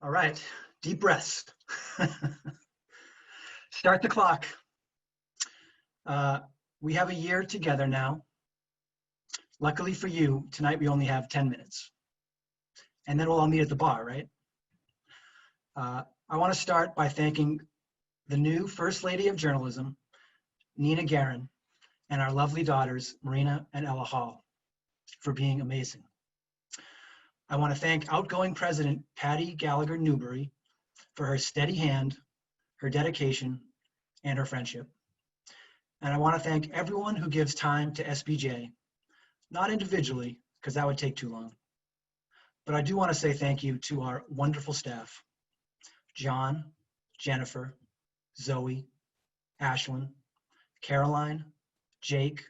All right, deep breaths. Start the clock. We have a year together now. Luckily for you, tonight we only have 10 minutes. And then we'll all meet at the bar, right? I want to start by thanking the new First Lady of Journalism, Nina Guerin, and our lovely daughters, Marina and Ella Hall, for being amazing. I want to thank outgoing President Patty Gallagher Newbury for her steady hand, her dedication, and her friendship. And I want to thank everyone who gives time to SPJ, not individually, because that would take too long. But I do want to say thank you to our wonderful staff, John, Jennifer, Zoe, Ashlyn, Caroline, Jake,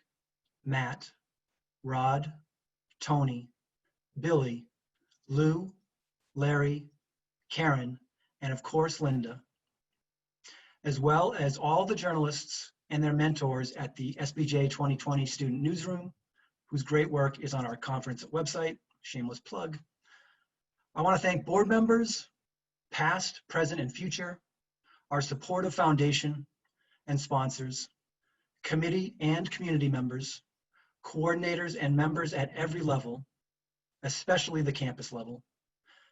Matt, Rod, Tony, Billy, Lou, Larry, Karen, and of course Linda, as well as all the journalists and their mentors at the SPJ 2020 Student Newsroom, whose great work is on our conference website, shameless plug. I want to thank board members, past, present, and future, our supportive foundation and sponsors, committee and community members, coordinators and members at every level, especially the campus level.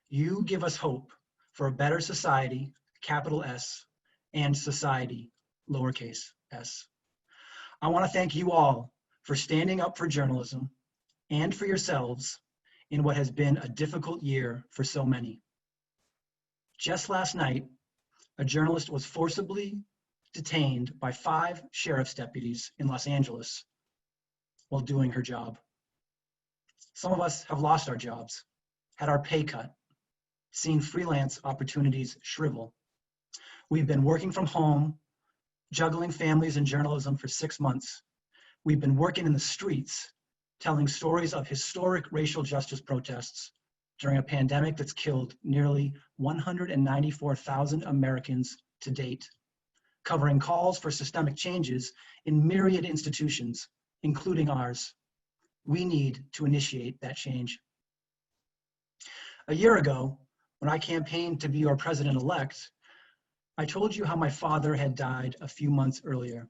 You give us hope for a better society, capital S, and society, lowercase s. I want to thank you all for standing up for journalism and for yourselves in what has been a difficult year for so many. Just last night, a journalist was forcibly detained by 5 sheriff's deputies in Los Angeles while doing her job. Some of us have lost our jobs, had our pay cut, seen freelance opportunities shrivel. We've been working from home, juggling families and journalism for 6 months. We've been working in the streets, telling stories of historic racial justice protests during a pandemic that's killed nearly 194,000 Americans to date, covering calls for systemic changes in myriad institutions, including ours. We need to initiate that change. A year ago, when I campaigned to be your president-elect, I told you how my father had died a few months earlier,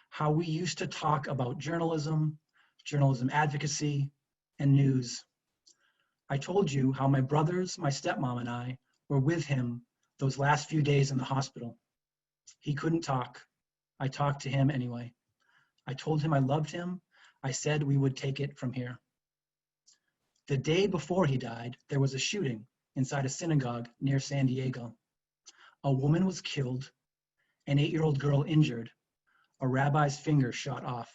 how we used to talk about journalism, journalism advocacy, and news. I told you how my brothers, my stepmom, and I were with him those last few days in the hospital. He couldn't talk. I talked to him anyway. I told him I loved him. I said we would take it from here. The day before he died, there was a shooting inside a synagogue near San Diego. A woman was killed, an 8-year-old girl injured, a rabbi's finger shot off.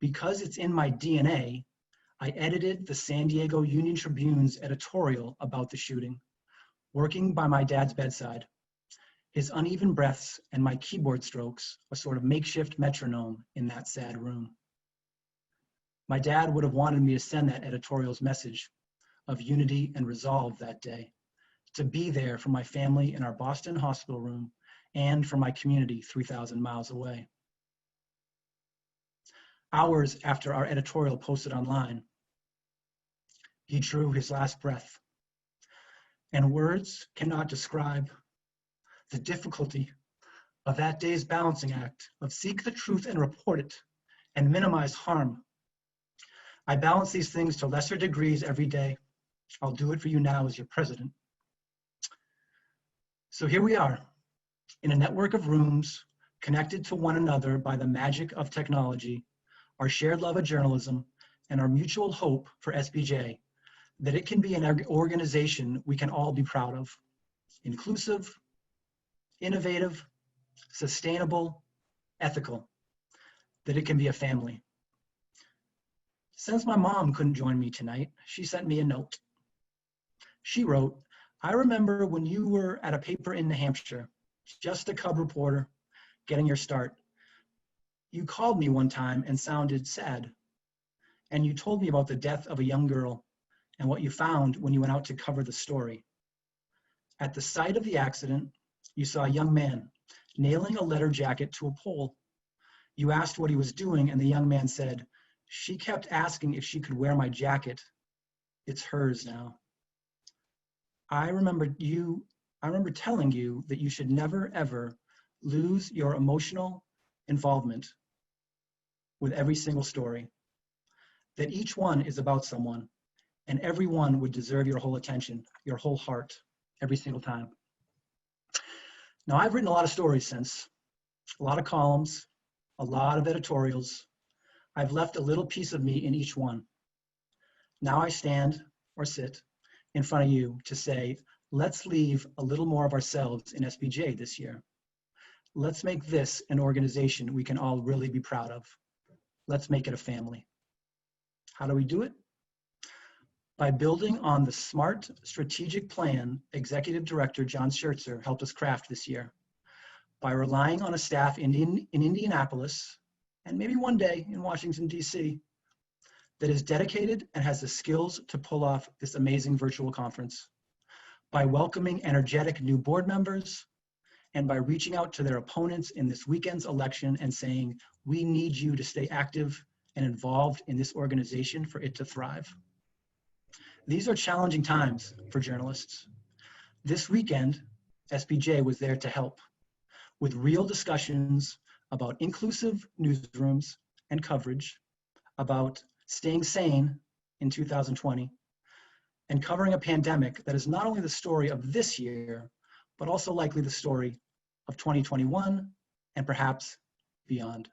Because it's in my DNA, I edited the San Diego Union Tribune's editorial about the shooting, working by my dad's bedside. His uneven breaths and my keyboard strokes, a sort of makeshift metronome in that sad room. My dad would have wanted me to send that editorial's message of unity and resolve that day, to be there for my family in our Boston hospital room and for my community 3,000 miles away. Hours after our editorial posted online, he drew his last breath. And words cannot describe the difficulty of that day's balancing act of seek the truth and report it and minimize harm. I balance these things to lesser degrees every day. I'll do it for you now as your president. So here we are, in a network of rooms connected to one another by the magic of technology, our shared love of journalism, and our mutual hope for SPJ, that it can be an organization we can all be proud of, inclusive, innovative, sustainable, ethical, that it can be a family. Since my mom couldn't join me tonight, she sent me a note. She wrote, I remember when you were at a paper in New Hampshire, just a cub reporter, getting your start. You called me one time and sounded sad. And you told me about the death of a young girl and what you found when you went out to cover the story. At the site of the accident, you saw a young man nailing a letter jacket to a pole. You asked what he was doing, and the young man said, she kept asking if she could wear my jacket. It's hers now. I remember telling you that you should never, ever lose your emotional involvement with every single story, that each one is about someone, and every one would deserve your whole attention, your whole heart, every single time. Now, I've written a lot of stories since, a lot of columns, a lot of editorials. I've left a little piece of me in each one. Now I stand or sit in front of you to say, let's leave a little more of ourselves in SPJ this year. Let's make this an organization we can all really be proud of. Let's make it a family. How do we do it? By building on the smart strategic plan Executive Director John Schertzer helped us craft this year. By relying on a staff in Indianapolis, and maybe one day in Washington, D.C., that is dedicated and has the skills to pull off this amazing virtual conference. By welcoming energetic new board members, and by reaching out to their opponents in this weekend's election and saying, we need you to stay active and involved in this organization for it to thrive. These are challenging times for journalists. This weekend, SPJ was there to help with real discussions about inclusive newsrooms and coverage, about staying sane in 2020, and covering a pandemic that is not only the story of this year, but also likely the story of 2021 and perhaps beyond.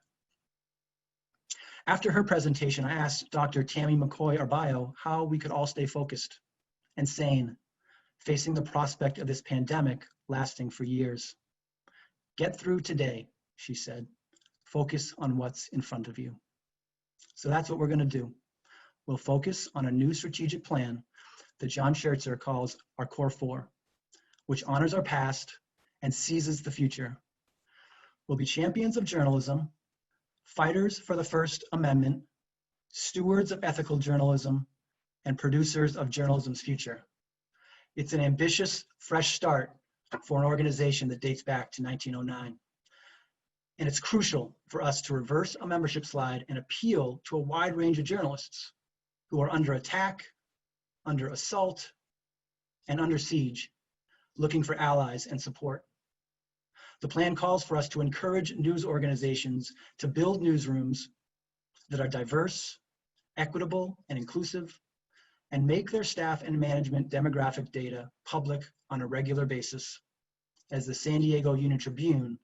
After her presentation, I asked Dr. Tammy McCoy-Arbayo how we could all stay focused and sane, facing the prospect of this pandemic lasting for years. Get through today, she said. Focus on what's in front of you. So that's what we're going to do. We'll focus on a new strategic plan that John Schertzer calls our Core Four, which honors our past and seizes the future. We'll be champions of journalism, fighters for the First Amendment, stewards of ethical journalism, and producers of journalism's future. It's an ambitious, fresh start for an organization that dates back to 1909. And it's crucial for us to reverse a membership slide and appeal to a wide range of journalists who are under attack, under assault, and under siege, looking for allies and support. The plan calls for us to encourage news organizations to build newsrooms that are diverse, equitable, and inclusive, and make their staff and management demographic data public on a regular basis, as the San Diego Union-Tribune,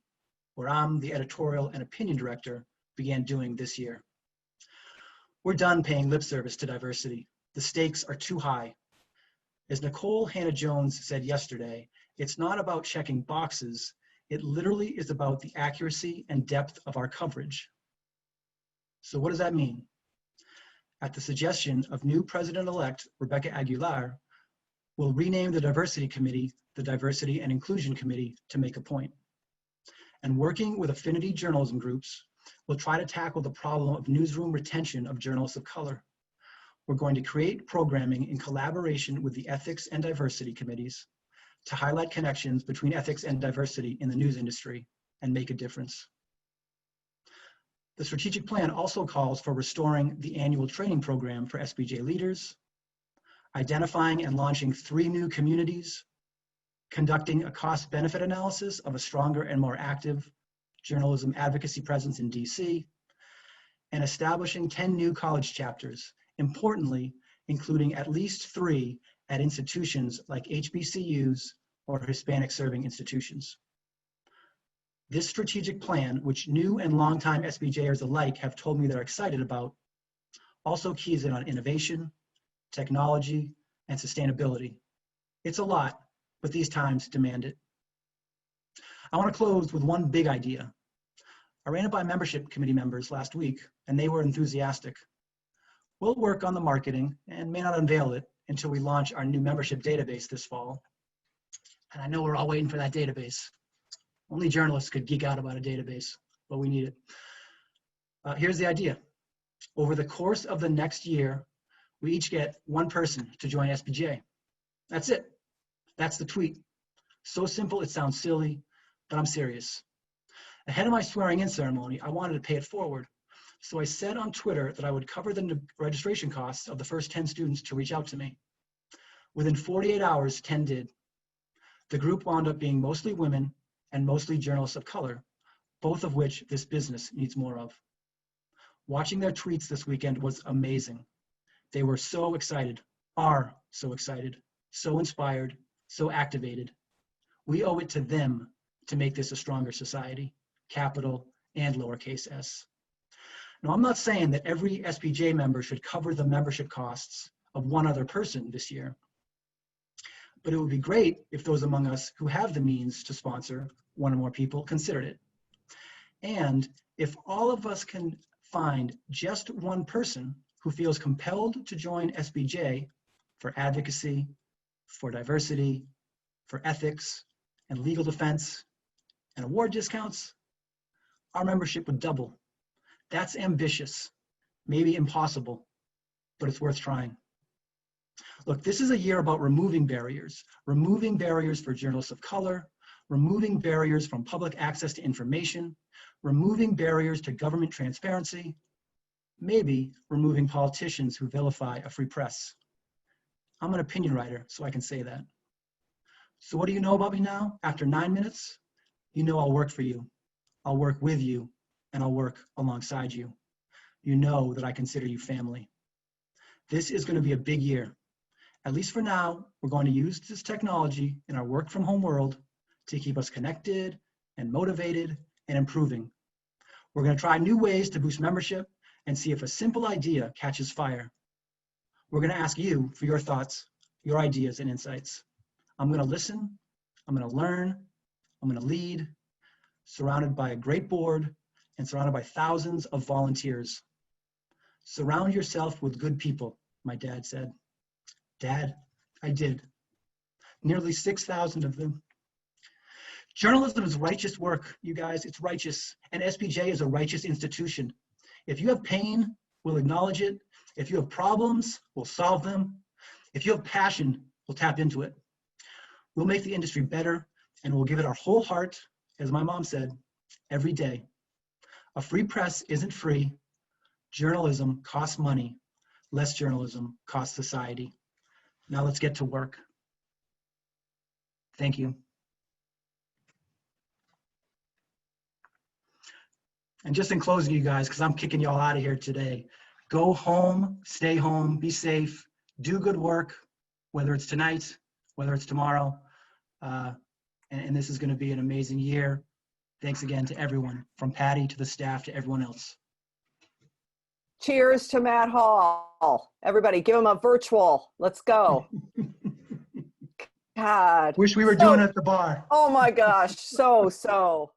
where I'm the editorial and opinion director, began doing this year. We're done paying lip service to diversity. The stakes are too high. As Nicole Hannah-Jones said yesterday, it's not about checking boxes. It literally is about the accuracy and depth of our coverage. So what does that mean? At the suggestion of new President-elect Rebecca Aguilar, we'll rename the Diversity Committee the Diversity and Inclusion Committee to make a point. And working with affinity journalism groups, we'll try to tackle the problem of newsroom retention of journalists of color. We're going to create programming in collaboration with the Ethics and Diversity Committees to highlight connections between ethics and diversity in the news industry and make a difference. The strategic plan also calls for restoring the annual training program for SPJ leaders, identifying and launching 3 new communities, conducting a cost-benefit analysis of a stronger and more active journalism advocacy presence in DC, and establishing 10 new college chapters, importantly, including at least 3 at institutions like HBCUs or Hispanic serving institutions. This strategic plan, which new and longtime SPJers alike have told me they're excited about, also keys in on innovation, technology, and sustainability. It's a lot, but these times demand it. I want to close with one big idea. I ran it by membership committee members last week, and they were enthusiastic. We'll work on the marketing and may not unveil it until we launch our new membership database this fall. And I know we're all waiting for that database. Only journalists could geek out about a database, but we need it. Here's the idea. Over the course of the next year, we each get 1 person to join SPJ. That's it. That's the tweet. So simple it sounds silly, but I'm serious. Ahead of my swearing-in ceremony, I wanted to pay it forward. So I said on Twitter that I would cover the registration costs of the first 10 students to reach out to me. Within 48 hours, 10 did. The group wound up being mostly women and mostly journalists of color, both of which this business needs more of. Watching their tweets this weekend was amazing. They were so excited, are so excited, so inspired, so activated. We owe it to them to make this a stronger society, capital and lowercase s. Now, I'm not saying that every SPJ member should cover the membership costs of one other person this year, but it would be great if those among us who have the means to sponsor one or more people considered it. And if all of us can find just one person who feels compelled to join SPJ for advocacy, for diversity, for ethics, and legal defense, and award discounts, our membership would double. That's ambitious, maybe impossible, but it's worth trying. Look, this is a year about removing barriers for journalists of color, removing barriers from public access to information, removing barriers to government transparency, maybe removing politicians who vilify a free press. I'm an opinion writer, so I can say that. So what do you know about me now? After 9 minutes, you know I'll work for you, I'll work with you, and I'll work alongside you. You know that I consider you family. This is going to be a big year. At least for now, we're going to use this technology in our work from home world to keep us connected and motivated and improving. We're going to try new ways to boost membership and see if a simple idea catches fire. We're going to ask you for your thoughts, your ideas and insights. I'm going to listen, I'm going to learn, I'm going to lead, surrounded by a great board and surrounded by thousands of volunteers. Surround yourself with good people, my dad said. Dad, I did. Nearly 6,000 of them. Journalism is righteous work, you guys. It's righteous. And SPJ is a righteous institution. If you have pain, we'll acknowledge it. If you have problems, we'll solve them. If you have passion, we'll tap into it. We'll make the industry better, and we'll give it our whole heart, as my mom said, every day. A free press isn't free. Journalism costs money. Less journalism costs society. Now let's get to work. Thank you. And just in closing, you guys, because I'm kicking y'all out of here today, go home, stay home, be safe, do good work, whether it's tonight, whether it's tomorrow. And this is going to be an amazing year. Thanks again to everyone, from Patty to the staff to everyone else. Cheers to Matt Hall. Everybody give him a virtual. Let's go. God. Wish we were doing it at the bar. Oh my gosh. So